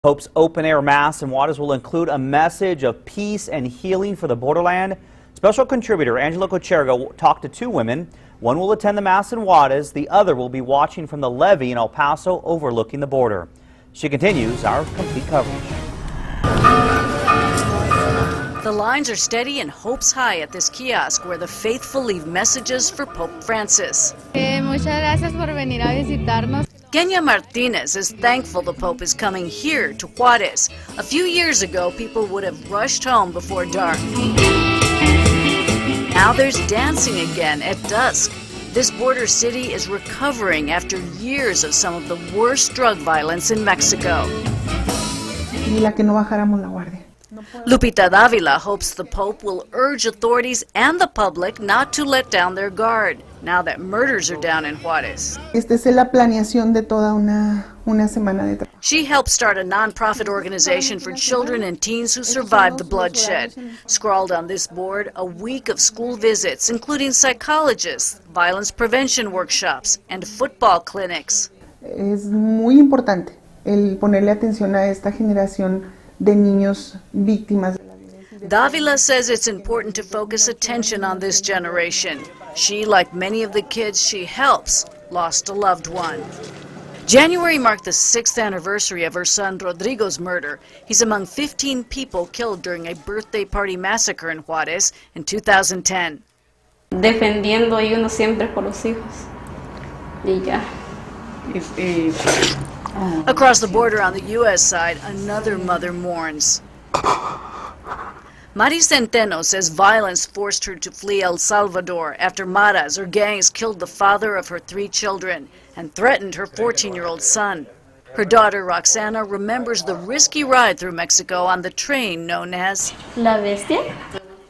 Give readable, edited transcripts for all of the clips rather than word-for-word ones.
Pope's open-air Mass in Juarez will include a message of peace and healing for the borderland. Special contributor Angela Kocherga talked to two women. One will attend the Mass in Juarez. The other will be watching from the levee in El Paso overlooking the border. She continues our complete coverage. The lines are steady and hopes high at this kiosk where the faithful leave messages for Pope Francis. Muchas gracias por venir a visitarnos. Kenya Martinez is thankful the Pope is coming here to Juarez. A few years ago, people would have rushed home before dark. Now there's dancing again at dusk. This border city is recovering after years of some of the worst drug violence in Mexico. Lupita Davila hopes the Pope will urge authorities and the public not to let down their guard, now that murders are down in Juarez. She helped start a non-profit organization for children and teens who survived the bloodshed. Scrawled on this board, a week of school visits, including psychologists, violence prevention workshops, and football clinics. Es muy importante el ponerle atención a esta generación de niños víctimas. Davila says it's important to focus attention on this generation. She, like many of the kids she helps, lost a loved one. January marked the 6th anniversary of her son Rodrigo's murder. He's among 15 people killed during a birthday party massacre in Juarez in 2010. Defendiendo a uno siempre por los hijos. Y ya. Across the border on the U.S. side, another mother mourns. Mari Centeno says violence forced her to flee El Salvador after maras or gangs killed the father of her 3 children and threatened her 14-year-old son. Her daughter Roxana remembers the risky ride through Mexico on the train known as La Bestia?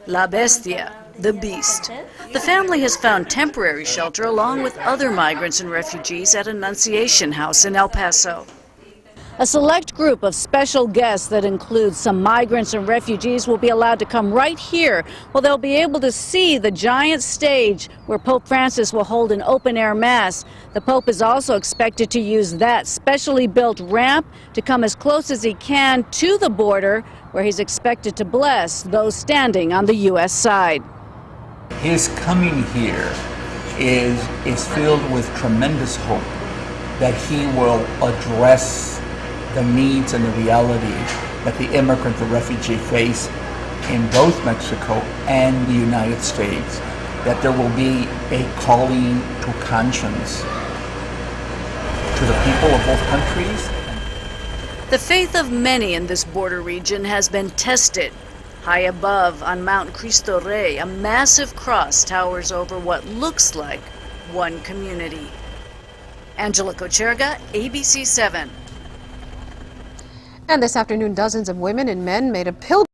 La Bestia, the Beast. The family has found temporary shelter along with other migrants and refugees at Annunciation House in El Paso. A select group of special guests that includes some migrants and refugees will be allowed to come right here, where they'll be able to see the giant stage where Pope Francis will hold an open-air Mass. The Pope is also expected to use that specially built ramp to come as close as he can to the border, where he's expected to bless those standing on the U.S. side. His coming here is filled with tremendous hope that he will address the needs and the reality that the immigrant and refugee face in both Mexico and the United States, that there will be a calling to conscience to the people of both countries. The faith of many in this border region has been tested. High above on Mount Cristo Rey, a massive cross towers over what looks like one community. Angela Kocherga, ABC 7. And this afternoon, dozens of women and men made a pilgrimage